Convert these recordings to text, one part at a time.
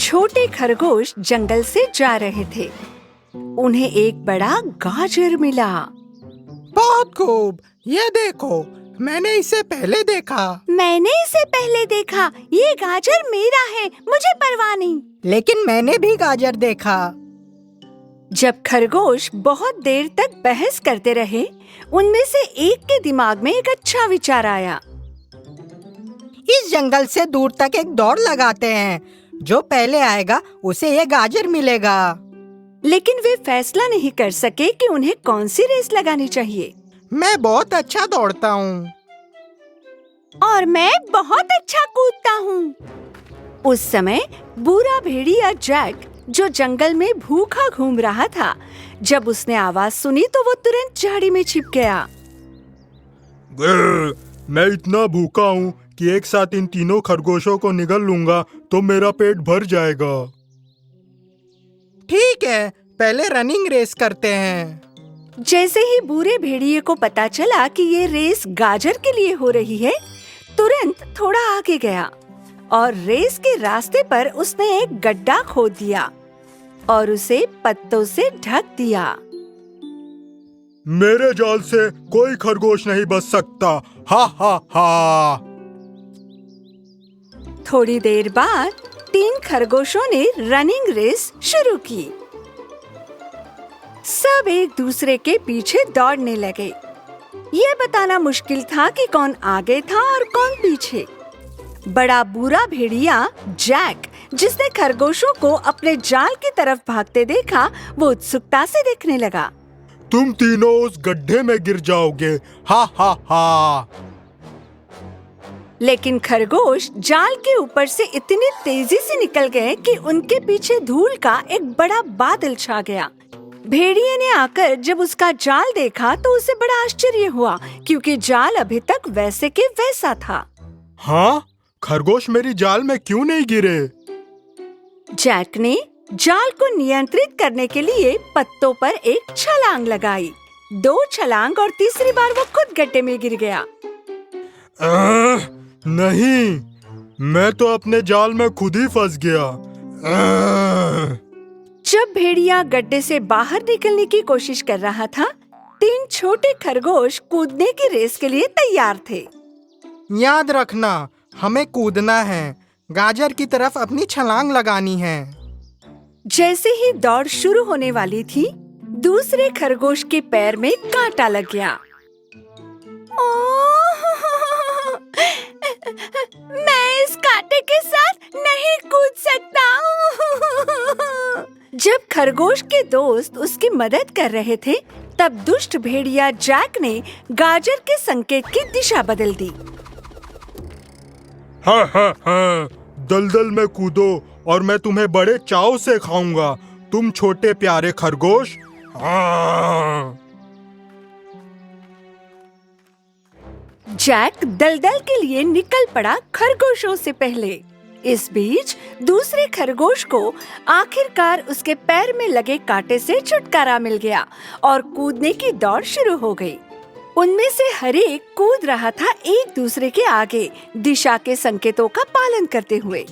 छोटे खरगोश जंगल से जा रहे थे। उन्हें एक बड़ा गाजर मिला। बहुत खूब, ये देखो, मैंने इसे पहले देखा। मैंने इसे पहले देखा। ये गाजर मेरा है, मुझे परवाह नहीं। लेकिन मैंने भी गाजर देखा। जब खरगोश बहुत देर तक बहस करते रहे, उनमें से एक के दिमाग में एक अच्छा विचार आया। इस जंगल से दूर तक एक दौड़ लगाते हैं। जो पहले आएगा उसे ये गाजर मिलेगा। लेकिन वे फैसला नहीं कर सके कि उन्हें कौन सी रेस लगानी चाहिए। मैं बहुत अच्छा दौड़ता हूँ। और मैं बहुत अच्छा कूदता हूँ। उस समय बूढ़ा भेड़िया जैक, जो जंगल में भूखा घूम रहा था, जब उसने आवाज सुनी तो वो तुरंत झाड़ी में छिप गया। मैं इतना भूखा हूँ कि एक साथ इन तीनों खरगोशों को निगल लूंगा तो मेरा पेट भर जाएगा। ठीक है, पहले रनिंग रेस करते हैं। जैसे ही बूढ़े भेड़िए को पता चला कि ये रेस गाजर के लिए हो रही है, तुरंत थोड़ा आगे गया और रेस के रास्ते पर उसने एक गड्ढा खोद दिया और उसे पत्तों से ढक दिया। मेरे जाल से कोई खरगोश नहीं बच सकता। हा हा हा। थोड़ी देर बाद 3 खरगोशों ने रनिंग रेस शुरू की। सब एक दूसरे के पीछे दौड़ने लगे। ये बताना मुश्किल था कि कौन आगे था और कौन पीछे। बड़ा बूढ़ा भेड़िया जैक, जिसने खरगोशों को अपने जाल की तरफ भागते देखा, वो उत्सुकता से देखने लगा। तुम तीनों उस गड्ढे में गिर जाओगे। हा हा हा। लेकिन खरगोश जाल के ऊपर से इतनी तेजी से निकल गए कि उनके पीछे धूल का एक बड़ा बादल छा गया। भेड़िए ने आकर जब उसका जाल देखा तो उसे बड़ा आश्चर्य हुआ, क्योंकि जाल अभी तक वैसे के वैसा था। हाँ, खरगोश मेरी जाल में क्यों नहीं गिरे? जैक ने जाल को नियंत्रित करने के लिए पत्तों पर एक छलांग लगाई। 2 छलांग और तीसरी बार वो खुद गड्ढे में गिर गया। नहीं, मैं तो अपने जाल में खुद ही फंस गया। जब भेड़िया गड्ढे से बाहर निकलने की कोशिश कर रहा था, 3 छोटे खरगोश कूदने की रेस के लिए तैयार थे। याद रखना, हमें कूदना है। गाजर की तरफ अपनी छलांग लगानी है। जैसे ही दौड़ शुरू होने वाली थी, दूसरे खरगोश के पैर में कांटा लग गया। मैं इस कांटे के साथ नहीं कूद सकता। जब खरगोश के दोस्त उसकी मदद कर रहे थे, तब दुष्ट भेड़िया जैक ने गाजर के संकेत की दिशा बदल दी। हाँ हाँ हाँ, दलदल में कूदो और मैं तुम्हें बड़े चाव से खाऊंगा, तुम छोटे प्यारे खरगोश। हाँ। जैक दलदल के लिए निकल पड़ा खरगोशों से पहले। इस बीच दूसरे खरगोश को आखिरकार उसके पैर में लगे कांटे से छुटकारा मिल गया और कूदने की दौड़ शुरू हो गई। उनमें से हर एक कूद रहा था एक दूसरे के आगे, दिशा के संकेतों का पालन करते हुए।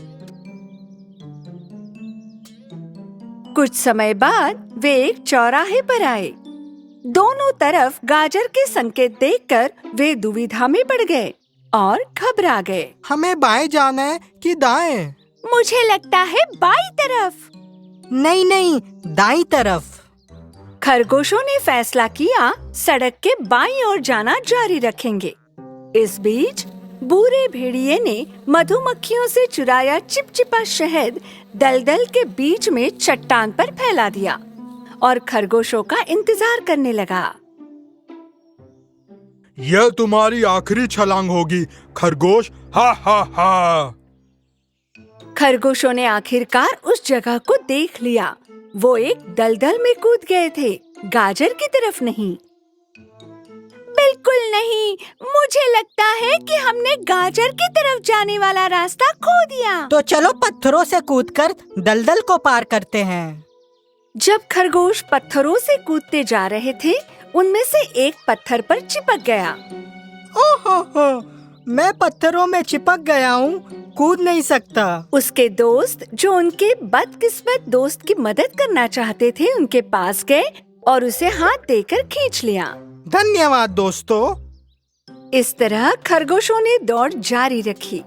कुछ समय बाद वे एक चौराहे पर आए। दोनों तरफ गाजर के संकेत देखकर वे दुविधा में पड़ गए और घबरा गए। हमें बाएं जाना है कि दाएं? मुझे लगता है बाईं तरफ। नहीं नहीं, दाईं तरफ। खरगोशों ने फैसला किया सड़क के बाईं ओर जाना जारी रखेंगे। इस बीच बूढ़े भेड़िए ने मधुमक्खियों से चुराया चिपचिपा शहद दलदल के बीच में चट्टान पर फैला दिया और खरगोशों का इंतजार करने लगा। यह तुम्हारी आखिरी छलांग होगी खरगोश। हा हा हा। खरगोशों ने आखिरकार उस जगह को देख लिया। वो एक दलदल में कूद गए थे, गाजर की तरफ नहीं। बिल्कुल नहीं, मुझे लगता है कि हमने गाजर की तरफ जाने वाला रास्ता खो दिया। तो चलो पत्थरों से कूदकर दलदल को पार करते हैं। जब खरगोश पत्थरों से कूदते जा रहे थे, उनमें से एक पत्थर पर चिपक गया। ओहो हो, मैं पत्थरों में चिपक गया हूँ। कूद नहीं सकता। उसके दोस्त जो उनके बदकिस्मत दोस्त की मदद करना चाहते थे उनके पास गए और उसे हाथ देकर खींच लिया। धन्यवाद दोस्तों। इस तरह खरगोशों ने दौड़ जारी रखी।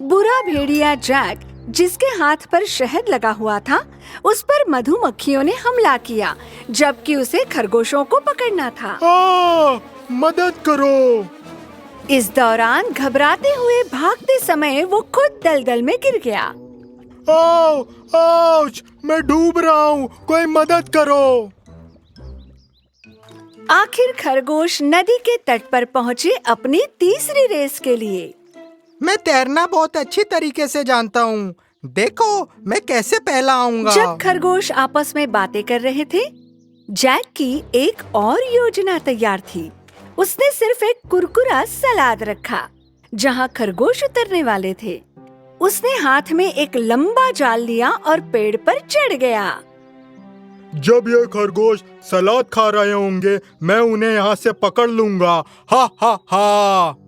बुरा भेड़िया जैक, जिसके हाथ पर शहद लगा हुआ था, उस पर मधुमक्खियों ने हमला किया, जबकि उसे खरगोशों को पकड़ना था। मदद करो। इस दौरान घबराते हुए भागते समय वो खुद दलदल में गिर गया। आउच, मैं डूब रहा हूँ, कोई मदद करो। आखिर खरगोश नदी के तट पर पहुँचे अपनी तीसरी रेस के लिए। मैं तैरना बहुत अच्छी तरीके से जानता हूँ। देखो मैं कैसे पहला आऊंगा। जब खरगोश आपस में बातें कर रहे थे, जैक की एक और योजना तैयार थी। उसने सिर्फ एक कुरकुरा सलाद रखा जहाँ खरगोश उतरने वाले थे। उसने हाथ में एक लंबा जाल लिया और पेड़ पर चढ़ गया। जब ये खरगोश सलाद खा रहे होंगे, मैं उन्हें यहाँ से पकड़ लूंगा। हा हा हा।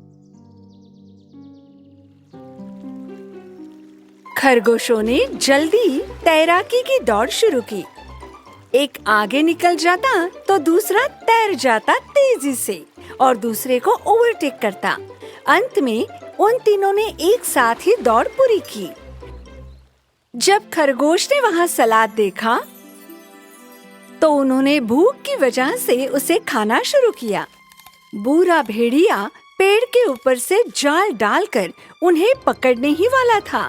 खरगोशों ने जल्दी तैराकी की दौड़ शुरू की। एक आगे निकल जाता तो दूसरा तैर जाता तेजी से और दूसरे को ओवरटेक करता। अंत में उन तीनों ने एक साथ ही दौड़ पूरी की। जब खरगोश ने वहाँ सलाद देखा तो उन्होंने भूख की वजह से उसे खाना शुरू किया। बूढ़ा भेड़िया पेड़ के ऊपर से जाल डालकर उन्हें पकड़ने ही वाला था।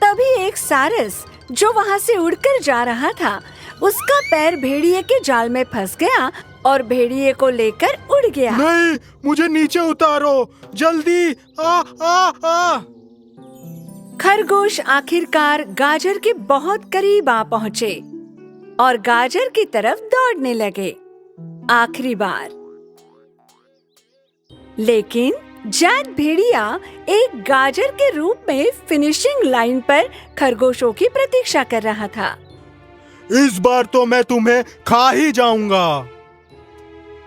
तभी एक सारस जो वहाँ से उड़कर जा रहा था, उसका पैर भेड़िए के जाल में फंस गया और भेड़िए को लेकर उड़ गया। नहीं, मुझे नीचे उतारो, जल्दी। आ आ आ। खरगोश आखिरकार गाजर के बहुत करीब आ पहुँचे और गाजर की तरफ दौड़ने लगे, आखिरी बार। लेकिन जैक भेड़िया एक गाजर के रूप में फिनिशिंग लाइन पर खरगोशों की प्रतीक्षा कर रहा था। इस बार तो मैं तुम्हें खा ही जाऊंगा।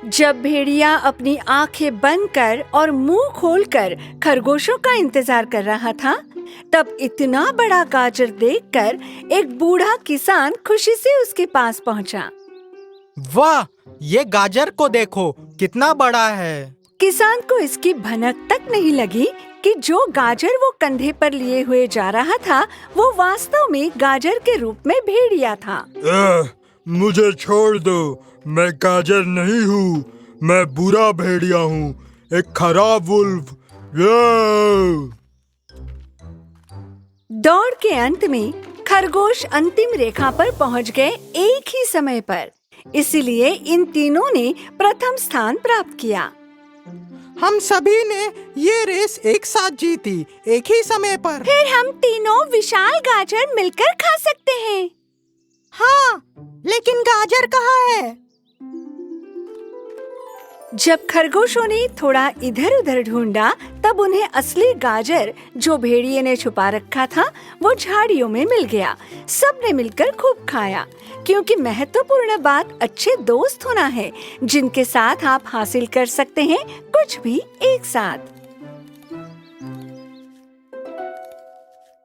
जब भेड़िया अपनी आंखें बंद कर और मुंह खोलकर खरगोशों का इंतजार कर रहा था, तब इतना बड़ा गाजर देखकर एक बूढ़ा किसान खुशी से उसके पास पहुंचा। वाह, ये गाजर को देखो कितना बड़ा है। किसान को इसकी भनक तक नहीं लगी कि जो गाजर वो कंधे पर लिए हुए जा रहा था, वो वास्तव में गाजर के रूप में भेड़िया था। मुझे छोड़ दो, मैं गाजर नहीं हूँ, मैं बुरा भेड़िया हूँ, एक खराब वुल्फ। दौड़ के अंत में खरगोश अंतिम रेखा पर पहुंच गए एक ही समय पर। इसलिए इन तीनों ने प्रथम स्थान प्राप्त किया। हम सभी ने ये रेस एक साथ जीती, एक ही समय पर। फिर हम तीनों विशाल गाजर मिलकर खा सकते हैं। हाँ, लेकिन गाजर कहाँ है? जब खरगोशों ने थोड़ा इधर उधर ढूंढा, तब उन्हें असली गाजर जो भेड़िए ने छुपा रखा था, वो झाड़ियों में मिल गया। सबने मिलकर खूब खाया, क्योंकि महत्वपूर्ण बात अच्छे दोस्त होना है, जिनके साथ आप हासिल कर सकते हैं कुछ भी एक साथ।